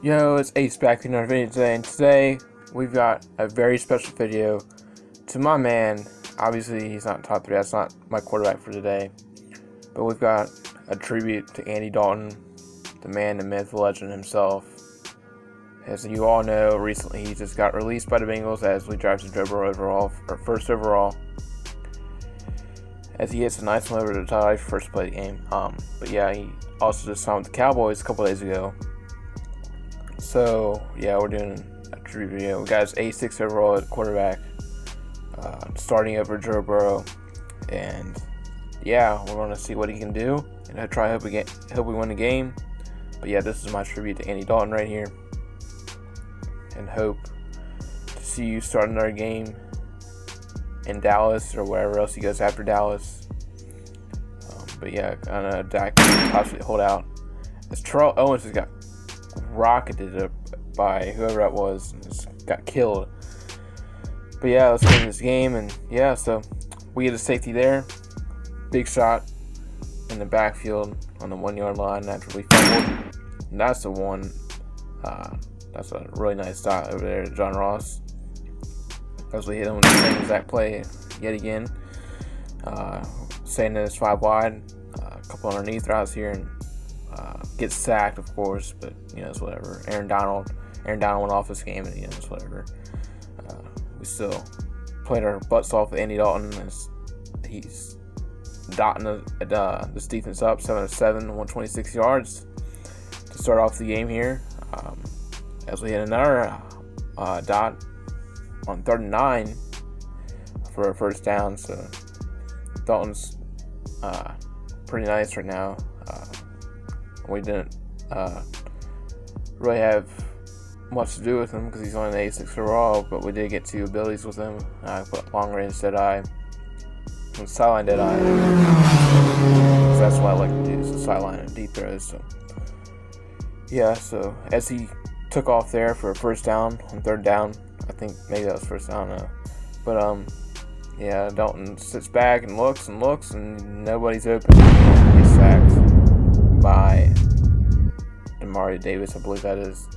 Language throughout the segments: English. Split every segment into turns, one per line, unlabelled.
Yo, it's Ace back in our video today, and today we've got a very special video to my man. Obviously, he's not top 3, that's not my quarterback for today, but we've got a tribute to Andy Dalton, the man, the myth, the legend himself. As you all know, recently he just got released by the Bengals as we drafted Joe Burrow overall, or first overall, as he hits a nice one over the tie, first play of the game. But yeah, he also just signed with the Cowboys a couple days ago. So yeah, we're doing a tribute video. We got his A6 overall at quarterback, starting over Joe Burrow, and yeah, we're gonna see what he can do, and I hope we win the game. But yeah, this is my tribute to Andy Dalton right here, and hope to see you start another game in Dallas or wherever else he goes after Dallas. But yeah, I know Dak can possibly hold out, as Terrell Owens has got rocketed up by whoever that was and just got killed. But yeah, let's get in this game, and yeah, so we get a safety there, big shot in the backfield on the 1 yard line after we fumbled, and that's the one. That's a really nice shot over there to John Ross as we hit him with the same exact play yet again. Saying that it's 5 wide, a couple underneath routes here, and gets sacked, of course, but you know, it's whatever. Aaron Donald went off this game, and you know, it's whatever. We still played our butts off with Andy Dalton as he's dotting this defense up 7-7, 126 yards to start off the game here. As we hit another dot on 3rd and 9 for a first down. So Dalton's pretty nice right now. We didn't really have much to do with him because he's only an A6 overall, but we did get 2 abilities with him. Put long range Deadeye and sideline Deadeye. So that's what I like to do, is the sideline and deep throws. So yeah, so as he took off there for a first down on 3rd down, I think maybe that was first down, I don't know. But yeah, Dalton sits back and looks and nobody's open. He's sacked by Mario Davis, I believe that is.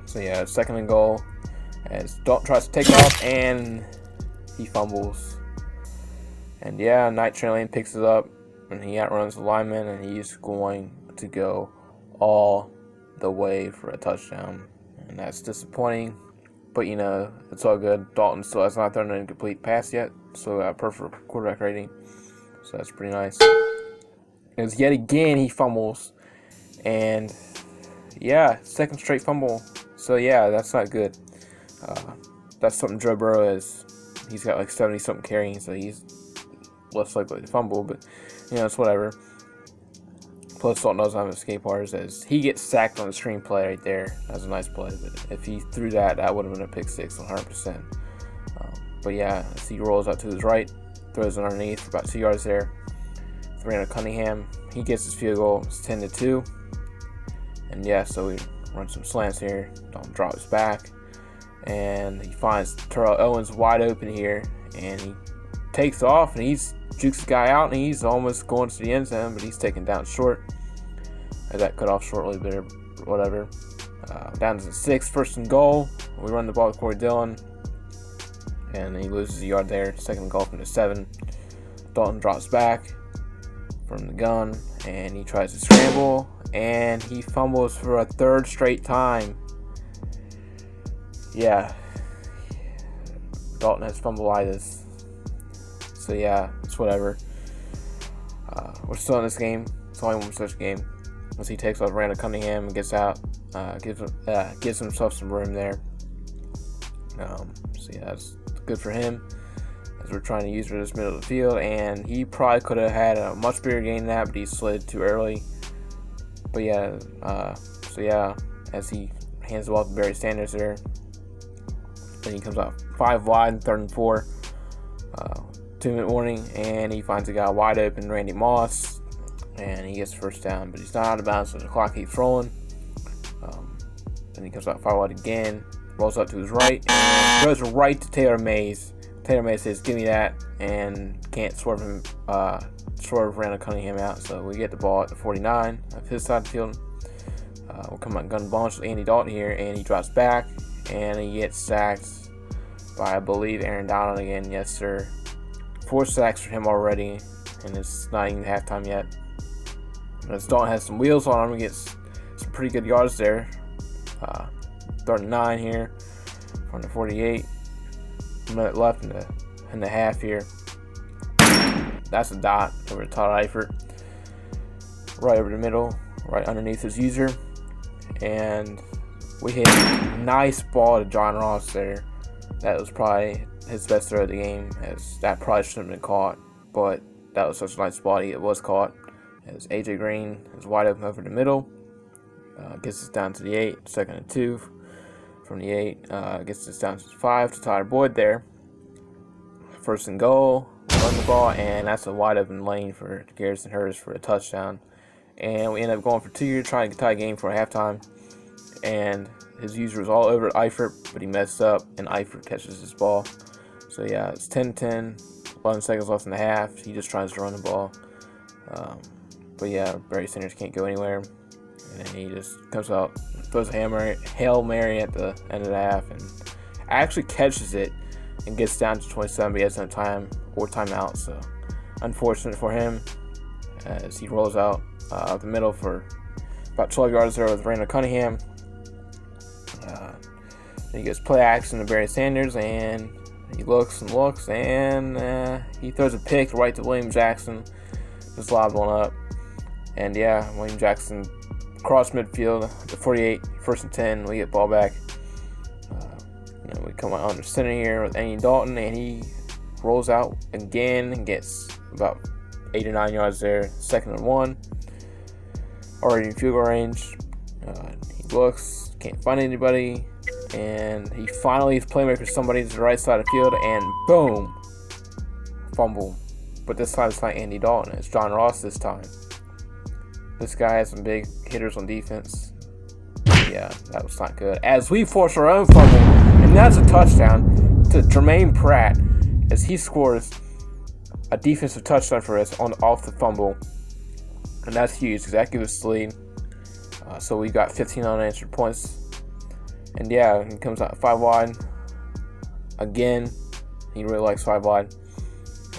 So yeah, 2nd and goal as Dalton tries to take off and he fumbles. And yeah, Night Train Lane picks it up and he outruns the lineman, and he's going to go all the way for a touchdown. And that's disappointing, but you know, it's all good. Dalton still has not thrown an incomplete pass yet, so got a perfect quarterback rating. So that's pretty nice. As yet again he fumbles, and yeah, 2nd straight fumble. So yeah, that's not good. That's something Joe Burrow is. He's got like 70 something carrying, so he's less likely to fumble. But you know, it's whatever. Plus, Dalton doesn't have escape bars as he gets sacked on the screenplay right there. That's a nice play, but if he threw that, that would have been a pick 6 100%. But yeah, as he rolls out to his right, throws it underneath for about 2 yards there. Randall Cunningham, he gets his field goal. It's 10-2, and yeah, so we run some slants here. Dalton drops back, and he finds Terrell Owens wide open here, and he takes off, and he's jukes the guy out, and he's almost going to the end zone, but he's taken down short. That cut off shortly, but whatever. Down to the 6, 1st and goal. We run the ball with Corey Dillon, and he loses a yard there. 2nd and goal from the 7. Dalton drops back from the gun, and he tries to scramble, and he fumbles for a 3rd straight time. Yeah, Dalton has fumbleitis. So yeah, it's whatever. We're still in this game. It's only one such game. Once he takes off Randall Cunningham and gets out, gives himself some room there. So yeah, that's good for him, as we're trying to use for this middle of the field, and he probably could have had a much bigger gain than that, but he slid too early. But yeah, so yeah, as he hands the ball to Barry Sanders there, then he comes out 5 wide, 3rd and 4, 2-minute warning, and he finds a guy wide open, Randy Moss, and he gets the first down, but he's not out of bounds, so the clock keeps rolling. Then he comes out 5 wide again, rolls up to his right, and goes right to Taylor Mays. Taylor Mays says, "Give me that," and can't swerve Randall Cunningham out. So we get the ball at the 49 of his side of the field. We'll come out gun bunch with Andy Dalton here, and he drops back, and he gets sacked by, I believe, Aaron Donald again. Yes, sir. 4 sacks for him already, and it's not even halftime yet. As Dalton has some wheels on him, he gets some pretty good yards there. 39 here from the 48. A minute left in the half here. That's a dot over to Todd Eifert. Right over the middle, right underneath his user. And we hit a nice ball to John Ross there. That was probably his best throw of the game, as that probably shouldn't have been caught, but that was such a nice ball. It was caught. As AJ Green is wide open over the middle. Gets us down to the 8, 2nd and 2 from the 8. Gets us down to 5 to Tyler Boyd there. 1st and goal. Run the ball, and that's a wide open lane for Garrison Hurst for a touchdown. And we end up going for 2 here, trying to tie a game for halftime. And his user was all over Eifert, but he messed up, and Eifert catches his ball. So yeah, it's 10-10, 11 seconds left in the half. He just tries to run the ball. But yeah, Barry Sanders can't go anywhere. And then he just comes out, throws a Hail Mary at the end of the half, and actually catches it and gets down to 27, but he has no time or timeout. So unfortunate for him, as he rolls out the middle for about 12 yards there with Randall Cunningham. Then he gets play action to Barry Sanders, and he looks and looks, and he throws a pick right to William Jackson. Just lobbed one up. And yeah, William Jackson cross midfield, the 48, 1st and 10. We get ball back. We come out under center here with Andy Dalton, and he rolls out again and gets about 8 or 9 yards there. 2nd and 1. Already in field goal range. He looks, can't find anybody, and he finally is playmaker somebody to the right side of the field, and boom, fumble. But this time it's not Andy Dalton, it's John Ross this time. This guy has some big hitters on defense. Yeah, that was not good. As we force our own fumble, and that's a touchdown to Jermaine Pratt, as he scores a defensive touchdown for us off the fumble. And that's huge, because that gives us the lead. So we got 15 unanswered points. And yeah, he comes out 5 wide. Again, he really likes 5 wide.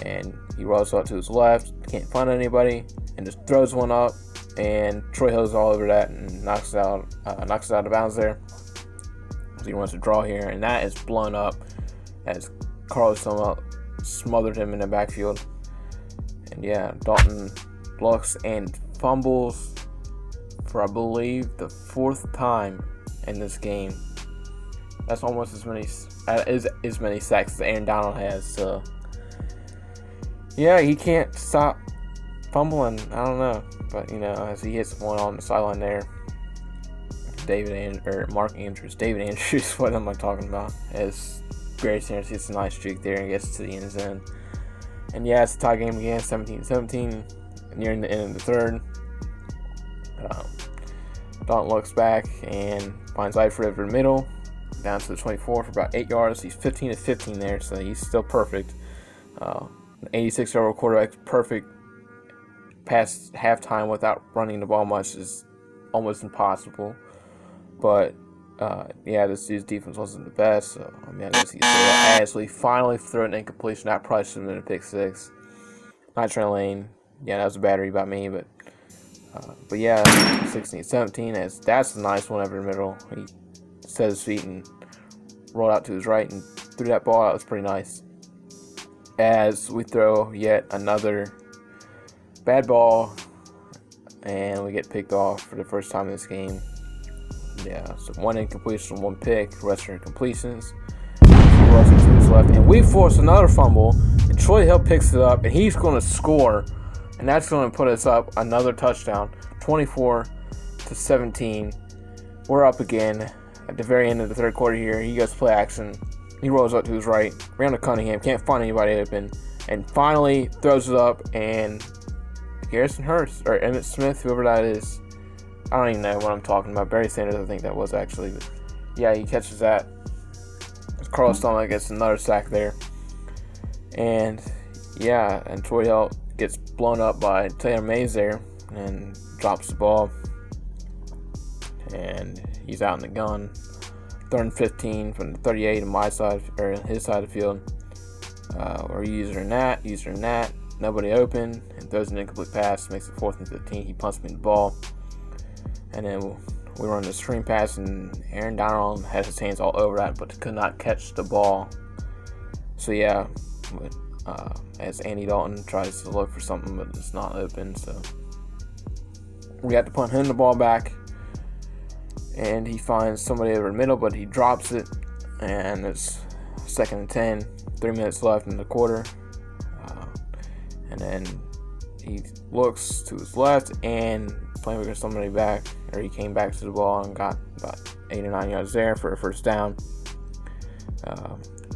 And he rolls out to his left, can't find anybody, and just throws one up. And Troy Hill's all over that and knocks it out of bounds there. So he wants to draw here, and that is blown up as Carlos Soma smothered him in the backfield. And yeah, Dalton looks and fumbles for, I believe, the 4th time in this game. That's almost as many sacks as Aaron Donald has. So yeah, he can't stop fumbling. I don't know, but as he hits one on the sideline there, Mark Andrews, David Andrews, what am I talking about? As Barry Sanders hits a nice streak there and gets to the end zone. And yeah, it's a tie game again, 17-17, nearing the end of the 3rd. Dalton looks back and finds Eifert over the middle, down to the 24 for about 8 yards. He's 15-15 there, so he's still perfect. 86-year-old quarterback, perfect past halftime without running the ball much is almost impossible. But yeah, this dude's defense wasn't the best, so I guess he as we finally threw an incompletion. That probably should have been a pick 6. Not Trent Lane. Yeah, that was a battery by me, but yeah, 16-17. As that's a nice one over the middle. He set his feet and rolled out to his right and threw that ball out. It was pretty nice. As we throw yet another bad ball, and we get picked off for the first time in this game. Yeah, so 1 incompletion, 1 pick, the rest are incompletions. He runs into his left, and we force another fumble, and Troy Hill picks it up, and he's going to score, and that's going to put us up another touchdown, 24-17. We're up again at the very end of the 3rd quarter here. He goes play action. He rolls up to his right. Randall Cunningham can't find anybody open, and finally throws it up, and Garrison Hurst, or Emmitt Smith, whoever that is, I don't even know what I'm talking about. Barry Sanders, I think that was actually. But yeah, he catches that. Carlos Stomach gets another sack there. And yeah, and Troy Hill gets blown up by Taylor Mays there and drops the ball. and he's out in the gun. 3rd and 15 from the 38 on my side, or his side of the field. We're using that, nobody open, and throws an incomplete pass, makes it 4th and 15. He punts me the ball, and then we run the screen pass, and Aaron Donald had his hands all over that, but could not catch the ball. So yeah, as Andy Dalton tries to look for something, but it's not open, so we have to punt him the ball back, and he finds somebody over the middle, but he drops it, and it's 2nd and 10, 3 minutes left in the quarter, and then he looks to his left, and playing somebody back, or he came back to the ball and got about 8 or 9 yards there for a first down.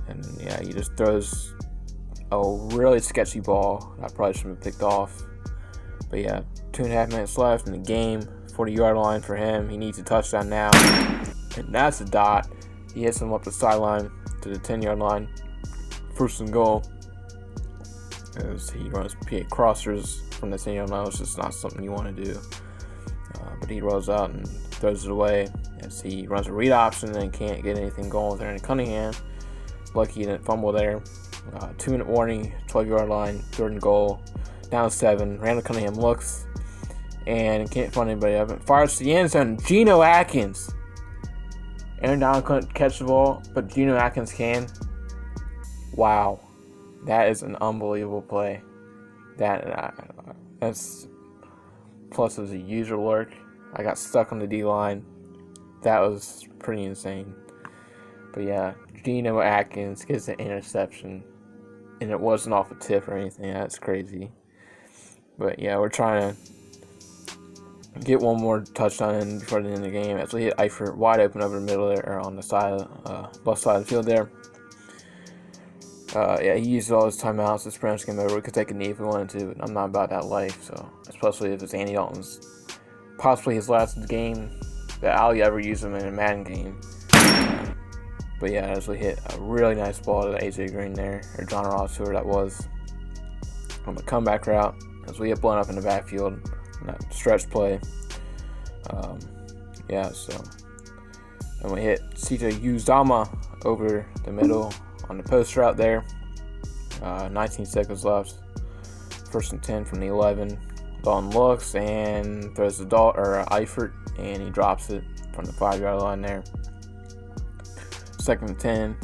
And yeah, he just throws a really sketchy ball that probably shouldn't have picked off. But yeah, 2.5 minutes left in the game, 40-yard line for him. He needs a touchdown now, and that's a dot. He hits him up the sideline to the 10-yard line, 1st and goal. As he runs PA crossers from the 10-yard line, it's just not something you want to do. But he rolls out and throws it away as he runs a read option and can't get anything going with Aaron Cunningham. Lucky he didn't fumble there. 2-minute warning, 12-yard line, 3rd and goal, down 7. Randall Cunningham looks and can't find anybody up. It fires to the end zone. Geno Atkins. Aaron Donald couldn't catch the ball, but Geno Atkins can. Wow, that is an unbelievable play. That's plus it was a user lurk. I got stuck on the D line. That was pretty insane. But yeah, Geno Atkins gets an interception, and it wasn't off a tip or anything. That's crazy. But yeah, we're trying to get one more touchdown in before the end of the game. As we hit Eifert wide open over the middle there, or on the side, left side of the field there. Yeah, he used all his timeouts. This Browns game over. We could take a knee if we wanted to, but I'm not about that life. So, especially if it's Andy Dalton's possibly his last game that I'll ever use him in a Madden game. But yeah, as we hit a really nice ball to AJ Green there, or John Ross, whoever that was, on the comeback route, as we get blown up in the backfield in that stretch play. Yeah, so and we hit CJ Uzama over the middle on the post route there. 19 seconds left. 1st and 10 from the 11. Dalton looks and throws the Eifert, and he drops it from the 5-yard line there. 2nd and 10.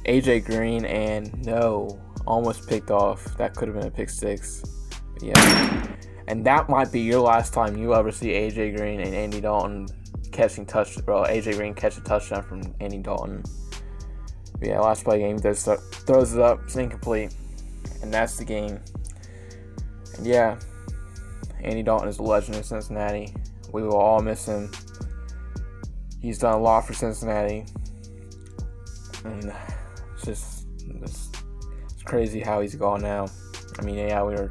AJ Green, and no, almost picked off. That could have been a pick 6. But yeah, and that might be your last time you ever see AJ Green and Andy Dalton AJ Green catch a touchdown from Andy Dalton. But yeah, last play game, throws it up, it's incomplete, and that's the game. And yeah, Andy Dalton is a legend in Cincinnati. We will all miss him. He's done a lot for Cincinnati, and it's crazy how he's gone now. I mean, yeah,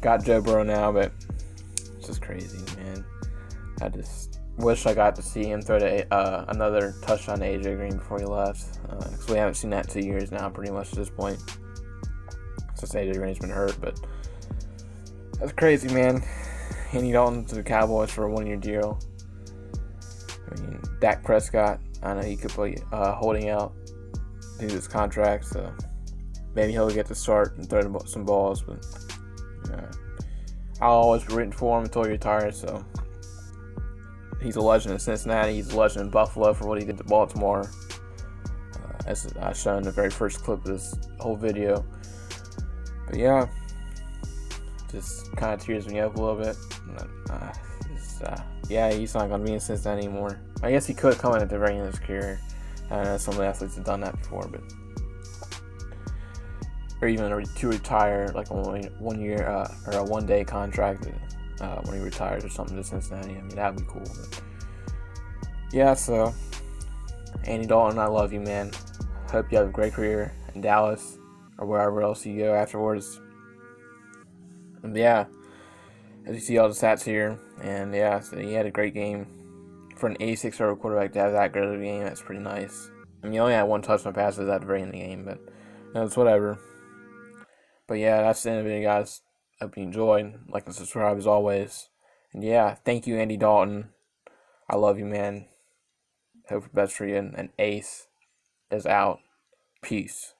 got Joe Burrow now, but it's just crazy, man. I just wish I got to see him throw another touchdown to AJ Green before he left, because we haven't seen that in 2 years now, pretty much at this point, since AJ Green's been hurt. But that's crazy, man. Andy Dalton to the Cowboys for a 1-year deal. I mean, Dak Prescott, I know he could play holding out due to his contract, so maybe he'll get to start and throw some balls. But I'll always be rooting for him until he retires. So he's a legend in Cincinnati. He's a legend in Buffalo for what he did to Baltimore. As I showed in the very first clip of this whole video. But yeah, just kind of tears me up a little bit. Yeah, he's not going to be in Cincinnati anymore. I guess he could come in at the very end of his career. I know some athletes have done that before, but or even to retire, like on 1 year or a 1 day contract when he retires or something to Cincinnati. I mean, that'd be cool. But yeah, so Andy Dalton, I love you, man. Hope you have a great career in Dallas or wherever else you go afterwards. And yeah, as you see all the stats here, and yeah, so he had a great game. For an 86-year-old quarterback to have that great of a game, that's pretty nice. I mean, he only had 1 touchdown passes at the very end of the game, but it's whatever. But yeah, that's the end of the video, guys. Hope you enjoyed. Like and subscribe as always. And yeah, thank you, Andy Dalton. I love you, man. Hope for best for you. And Ace is out. Peace.